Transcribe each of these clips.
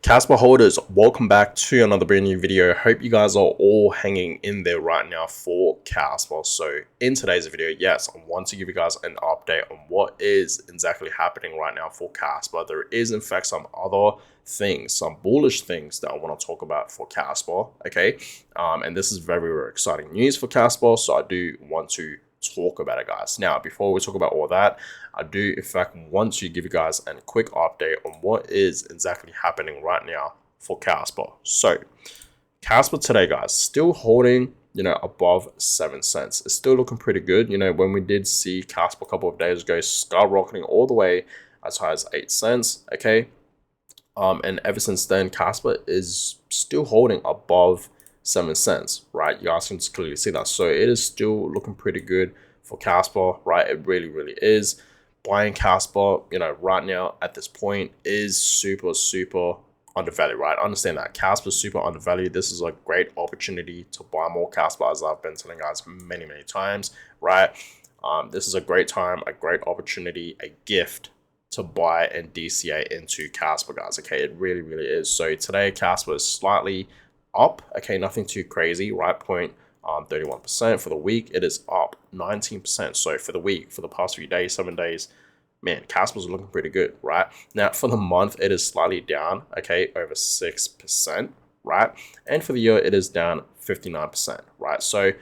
Kaspa holders, welcome back to another brand new video. Hope you guys are all hanging in there right now for Kaspa. So in today's video, yes, I want to give you guys an update on what is exactly happening right now for Kaspa. There is in fact some other things, some bullish things that I want to talk about for Kaspa, okay? And this is very, very exciting news for Kaspa, so I do want to talk about it, guys. Now, before we talk about all that, I do in fact want to give you guys a quick update on what is exactly happening right now for Kaspa. So Kaspa today, guys, still holding above 7 cents. It's still looking pretty good. When we did see Kaspa a couple of days ago skyrocketing all the way as high as 8 cents, okay, and ever since then Kaspa is still holding above 7 cents, right? You guys can just clearly see that. So it is still looking pretty good for Kaspa, right? It really, really is. Buying Kaspa, right now at this point is super, super undervalued, right? Understand that Kaspa is super undervalued. This is a great opportunity to buy more Kaspa, as I've been telling you guys many, many times, right? This is a great time, a great opportunity, a gift to buy and DCA into Kaspa, guys. Okay, it really, really is. So today Kaspa is slightly up, okay, nothing too crazy, right? 31%. For the week it is up 19%. So for the week, for the past few days, 7 days, man, Kaspa's looking pretty good, right? Now for the month it is slightly down, okay, over 6%, right? And for the year it is down 59%, right? So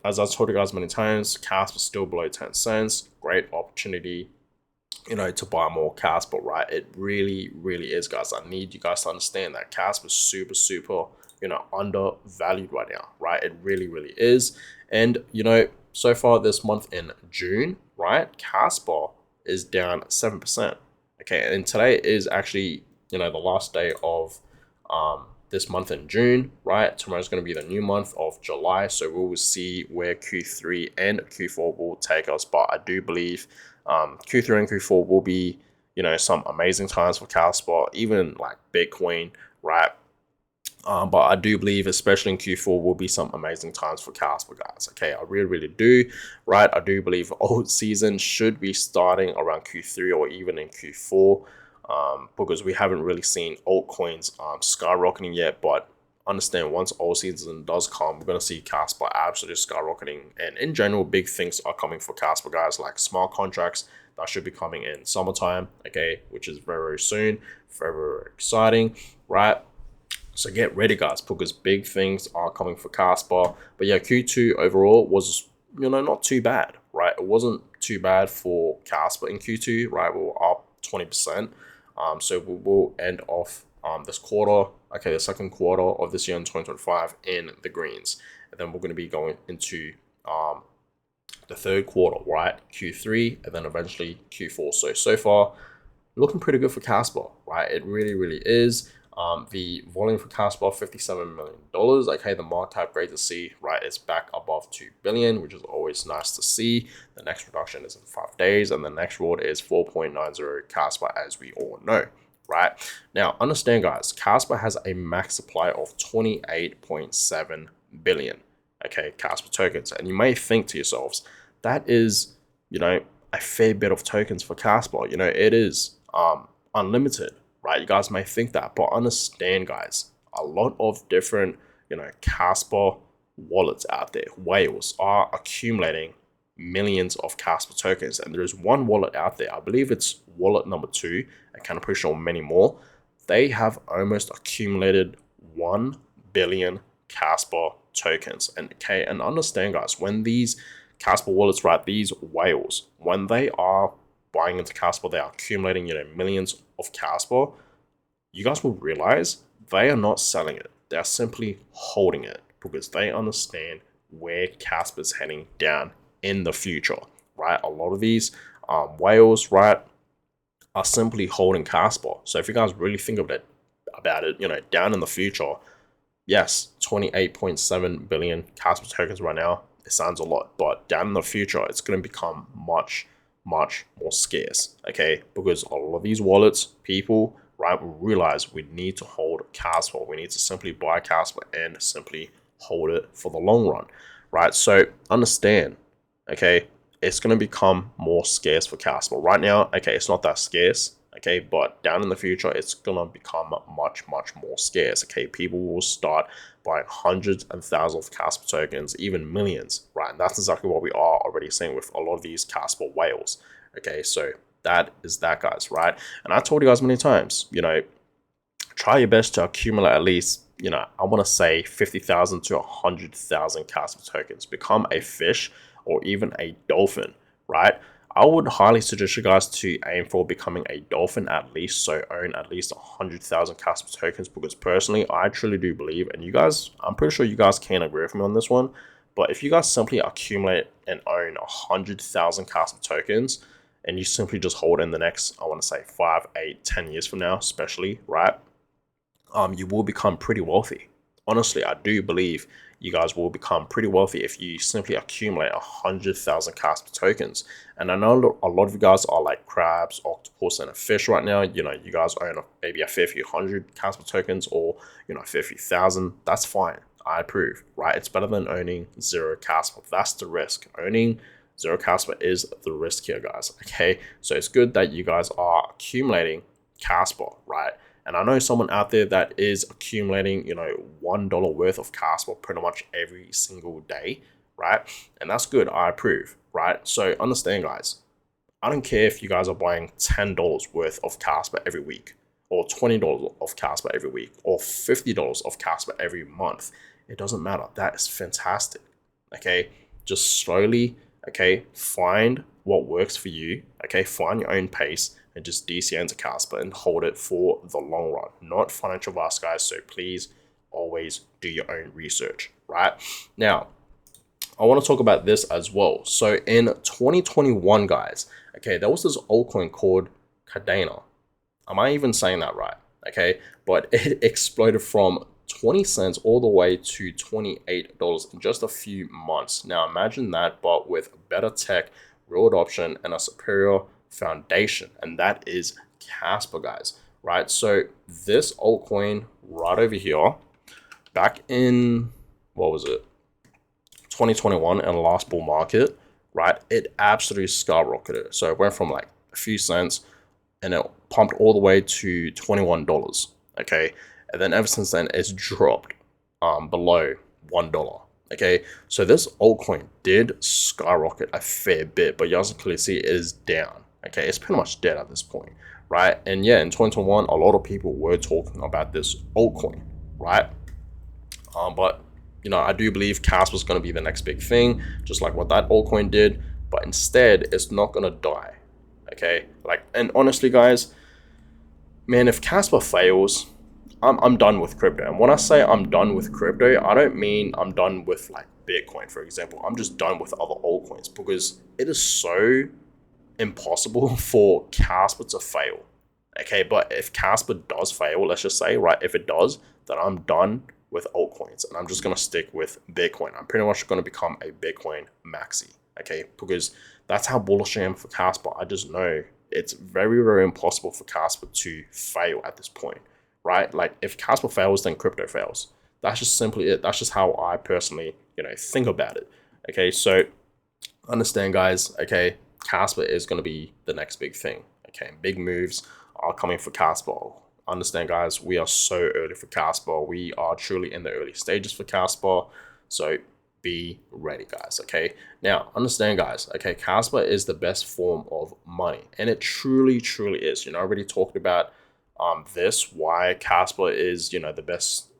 as I've told you guys many times, Kaspa's still below 10 cents. Great opportunity to buy more Kaspa, right? It really, really is, guys. I need you guys to understand that Kaspa is super, super, undervalued right now, right? It really, really is. And, so far this month in June, right, Kaspa is down 7%. Okay, and today is actually, the last day of this month in June, right? Tomorrow's going to be the new month of July. So we will see where Q3 and Q4 will take us. But I do believe Q3 and Q4 will be, some amazing times for Kaspa, even like Bitcoin, right? But I do believe, especially in Q4, will be some amazing times for Kaspa, guys. Okay, I really, really do, right? I do believe old season should be starting around Q3 or even in Q4, because we haven't really seen altcoins skyrocketing yet. But understand, once old season does come, we're going to see Kaspa absolutely skyrocketing. And in general, big things are coming for Kaspa, guys, like smart contracts that should be coming in summertime, okay, which is very, very soon. Very, very exciting, right? So get ready, guys, because big things are coming for Kaspa. But yeah, Q2 overall was, not too bad, right? It wasn't too bad for Kaspa in Q2, right? We were up 20%. So we will end off this quarter, okay, the second quarter of this year in 2025 in the greens. And then we're going to be going into the third quarter, right? Q3, and then eventually Q4. So far, looking pretty good for Kaspa, right? It really, really is. The volume for Kaspa, $57 million. Okay, the market cap, great to see, right? It's back above 2 billion, which is always nice to see. The next reduction is in 5 days, and the next reward is 4.90 Kaspa, as we all know, right? Now, understand, guys, Kaspa has a max supply of 28.7 billion, okay, Kaspa tokens. And you may think to yourselves, that is, a fair bit of tokens for Kaspa. It is unlimited, right? You guys may think that, but understand, guys, a lot of different, Kaspa wallets out there, whales, are accumulating millions of Kaspa tokens. And there's one wallet out there, I believe it's wallet number 2, I can't pretty sure many more. They have almost accumulated 1 billion Kaspa tokens. And okay, and understand, guys, when these Kaspa wallets, right, these whales, when they are buying into Kaspa, they are accumulating, millions of Kaspa. You guys will realize they are not selling it. They're simply holding it because they understand where Kaspa is heading down in the future, right? A lot of these whales, right, are simply holding Kaspa. So if you guys really think of it, about it, down in the future, yes, 28.7 billion Kaspa tokens right now, it sounds a lot, but down in the future, it's going to become much, much more scarce, okay? Because a lot of these wallets, people, right, we realize we need to hold Kaspa. We need to simply buy Kaspa and simply hold it for the long run, right? So understand, okay, it's going to become more scarce for Kaspa. Right now, okay, it's not that scarce, Okay, but down in the future, it's gonna become much more scarce. Okay, people will start buying hundreds and thousands of Caspa tokens, even millions, right? And that's exactly what we are already seeing with a lot of these Caspa whales. Okay, so that is that, guys, right? And I told you guys many times, try your best to accumulate at least, I want to say 50,000 to 100,000 Caspa tokens. Become a fish or even a dolphin, right? I would highly suggest you guys to aim for becoming a dolphin at least, so own at least 100,000 Caspa tokens, because personally, I truly do believe, and you guys, I'm pretty sure you guys can agree with me on this one, but if you guys simply accumulate and own 100,000 Caspa tokens, and you simply just hold in the next, I want to say 5, 8, 10 years from now, especially, right? You will become pretty wealthy. Honestly, I do believe you guys will become pretty wealthy if you simply accumulate 100,000 Caspa tokens. And I know a lot of you guys are like crabs, octopus, and a fish right now. You guys own maybe a fair few hundred Caspa tokens, or a fair few thousand. That's fine. I approve, right? It's better than owning zero Caspa. That's the risk. Owning zero Caspa is the risk here, guys. Okay, so it's good that you guys are accumulating Caspa, right? And I know someone out there that is accumulating, $1 worth of Caspa pretty much every single day, right? And that's good. I approve, right? So understand, guys, I don't care if you guys are buying $10 worth of Caspa every week, or $20 of Caspa every week, or $50 of Caspa every month. It doesn't matter. That is fantastic. Okay, just slowly, okay, find what works for you. Okay, find your own pace and just DC into Caspa and hold it for the long run, not financial advice, guys. So please always do your own research, right? Now, I want to talk about this as well. So in 2021, guys, okay, there was this altcoin called Cardano. Am I even saying that right? Okay, but it exploded from 20 cents all the way to $28 in just a few months. Now imagine that, but with better tech, real adoption, and a superior foundation, and that is Kaspa, guys, right? So this altcoin right over here, back in, what was it, 2021, and the last bull market, right, it absolutely skyrocketed. So it went from like a few cents and it pumped all the way to $21. Okay, and then ever since then it's dropped below $1. Okay, so this altcoin did skyrocket a fair bit, but you guys can clearly see it is down. Okay, it's pretty much dead at this point, right? And yeah, in 2021, a lot of people were talking about this altcoin, right? But I do believe Kaspa was going to be the next big thing, just like what that altcoin did. But instead, it's not going to die. Okay, and honestly, guys, man, if Kaspa fails, I'm done with crypto. And when I say I'm done with crypto, I don't mean I'm done with like Bitcoin, for example. I'm just done with other altcoins, because it is so impossible for Kaspa to fail. Okay, but if Kaspa does fail, let's just say, right, if it does, then I'm done with altcoins and I'm just going to stick with Bitcoin. I'm pretty much going to become a Bitcoin maxi, okay, because that's how bullish I am for Kaspa. I just know it's very impossible for Kaspa to fail at this point, right? Like if Kaspa fails, then crypto fails. That's just simply it. That's just how I personally, think about it. Okay, so understand, guys, okay, Kaspa is going to be the next big thing. Okay, big moves are coming for Kaspa. Understand, guys, we are so early for Kaspa. We are truly in the early stages for Kaspa. So be ready, guys. Okay, now understand, guys, okay, Kaspa is the best form of money, and it truly is. I already talked about this, why Kaspa is the best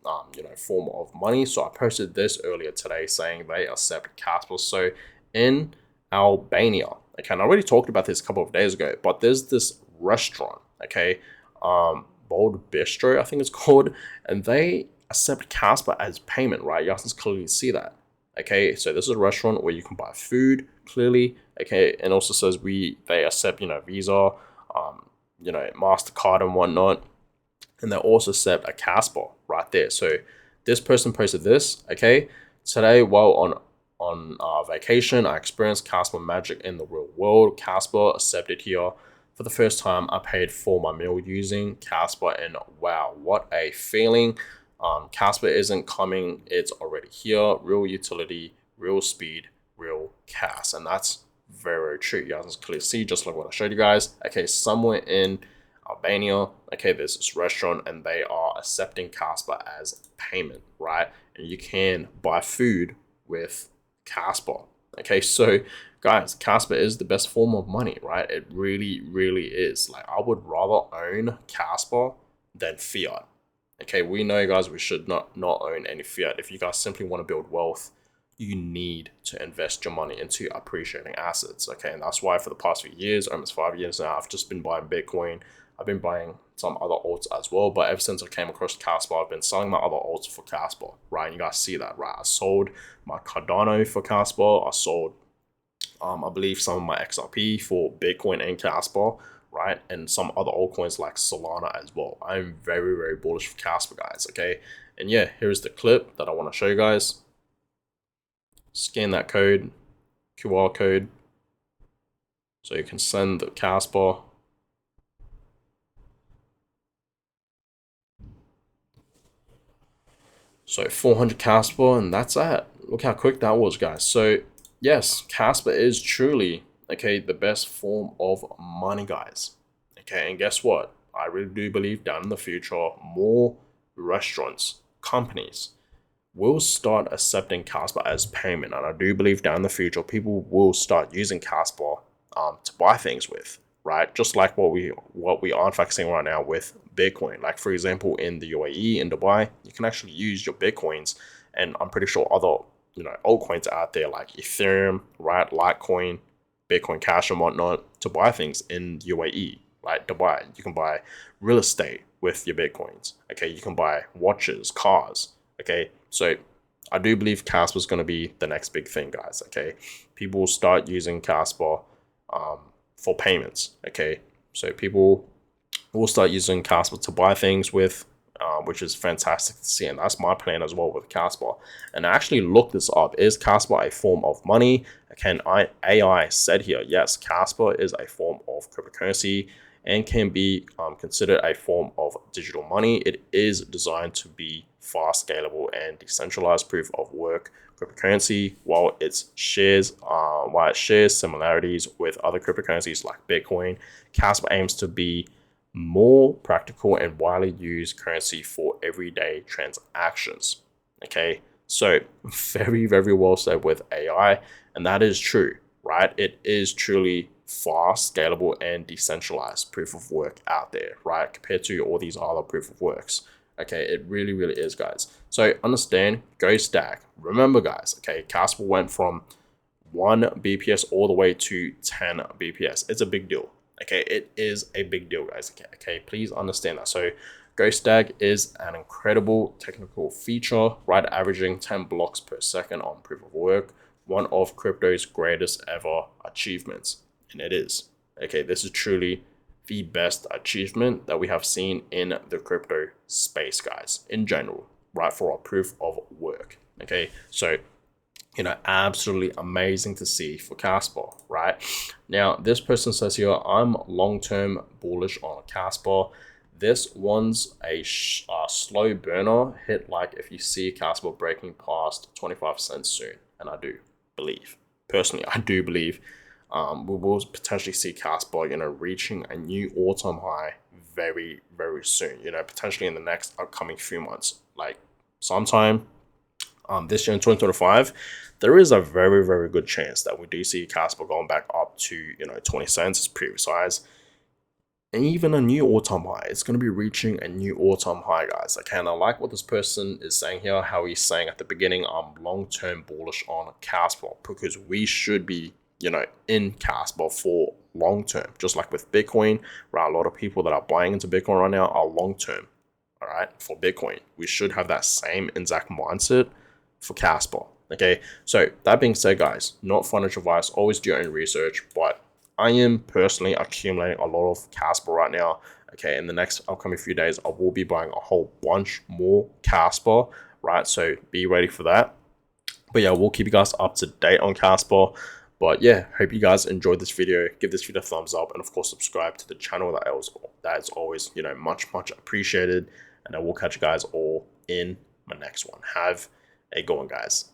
form of money. So I posted this earlier today saying they accept Kaspa. So in Albania, okay, and I already talked about this a couple of days ago, but there's this restaurant, okay, Bold Bistro, I think it's called, and they accept Kaspa as payment, right? You guys can clearly see that. Okay, so this is a restaurant where you can buy food, clearly, okay, and also says they accept, Visa, MasterCard and whatnot, and they also accept a Kaspa right there. So this person posted this, okay, today while on vacation, I experienced Kaspa magic in the real world. Kaspa accepted here. For the first time, I paid for my meal using Kaspa, and wow, what a feeling. Kaspa isn't coming, it's already here. Real utility, real speed, real Kas. And that's very true. You guys can clearly see, just like what I showed you guys. Okay, somewhere in Albania. Okay, there's this restaurant and they are accepting Kaspa as payment, right? And you can buy food with Kaspa. Okay, so guys, Kaspa is the best form of money, right? It really, really is. Like, I would rather own Kaspa than fiat. Okay, we know, guys, we should not own any fiat. If you guys simply want to build wealth, you need to invest your money into appreciating assets. Okay, and that's why for the past few years, almost 5 years now, I've just been buying Bitcoin. I've been buying some other alts as well, but ever since I came across Kaspa, I've been selling my other alts for Kaspa, right? And you guys see that, right? I sold my Cardano for Kaspa. I sold, I believe, some of my XRP for Bitcoin and Kaspa, right? And some other altcoins like Solana as well. I'm very, very bullish for Kaspa, guys, okay? And yeah, here's the clip that I want to show you guys. Scan that code, QR code, so you can send the Kaspa. So 400 Kaspa, and that's it. Look how quick that was, guys. So yes, Kaspa is truly, okay, the best form of money, guys. Okay, and guess what? I really do believe down in the future, more restaurants, companies will start accepting Kaspa as payment. And I do believe down in the future, people will start using Kaspa to buy things with, right? Just like what we are focusing right now with Bitcoin. Like, for example, in the UAE, in Dubai, you can actually use your Bitcoins, and I'm pretty sure other, altcoins out there like Ethereum, right, Litecoin, Bitcoin Cash and whatnot, to buy things in UAE, like Dubai. You can buy real estate with your Bitcoins. Okay, you can buy watches, cars. Okay, so I do believe Kaspa is going to be the next big thing, guys. Okay, people will start using Kaspa for payments. Okay, so people will start using Kaspa to buy things with, which is fantastic to see, and that's my plan as well with Kaspa. And I actually looked this up: is Kaspa a form of money? AI said here, yes, Kaspa is a form of cryptocurrency and can be considered a form of digital money. It is designed to be fast, scalable, and decentralized proof of work cryptocurrency. While it shares similarities with other cryptocurrencies like Bitcoin, Kaspa aims to be more practical and widely used currency for everyday transactions. Okay, so very, very well said with AI, and that is true, right? It is truly fast, scalable, and decentralized proof of work out there, right? Compared to all these other proof of works. Okay, it really, really is, guys. So understand, go stack. Remember, guys, okay, Kaspa went from 1 BPS all the way to 10 BPS. It's a big deal. Okay, it is a big deal, guys. Okay, please understand that. So GhostTag is an incredible technical feature, right? Averaging 10 blocks per second on proof of work, one of crypto's greatest ever achievements. And it is. Okay, this is truly the best achievement that we have seen in the crypto space, guys, in general, right? For a proof of work. Okay, so absolutely amazing to see for Kaspa, right? Now, this person says here, I'm long-term bullish on Kaspa. This one's a slow burner hit, like if you see Kaspa breaking past 25 cents soon. And I do believe, personally, I do believe we will potentially see Kaspa, reaching a new all-time high very, very soon, potentially in the next upcoming few months, like sometime this year in 2025, there is a very, very good chance that we do see Kaspa going back up to 20 cents, its previous highs, and even a new all-time high. It's going to be reaching a new all-time high, guys. Okay, and I like what this person is saying here, how he's saying at the beginning, I'm long-term bullish on Kaspa, because we should be in Kaspa for long term, just like with Bitcoin, right? A lot of people that are buying into Bitcoin right now are long term. All right, for Bitcoin, we should have that same exact mindset for Kaspa. Okay, so that being said, guys, not financial advice, always do your own research, but I am personally accumulating a lot of Kaspa right now. Okay, in the next upcoming few days, I will be buying a whole bunch more Kaspa, right? So be ready for that. But yeah, we'll keep you guys up to date on Kaspa. But yeah, hope you guys enjoyed this video. Give this video a thumbs up, and of course subscribe to the channel. That is always much appreciated. And I will catch you guys all in my next one. Have a good one, guys.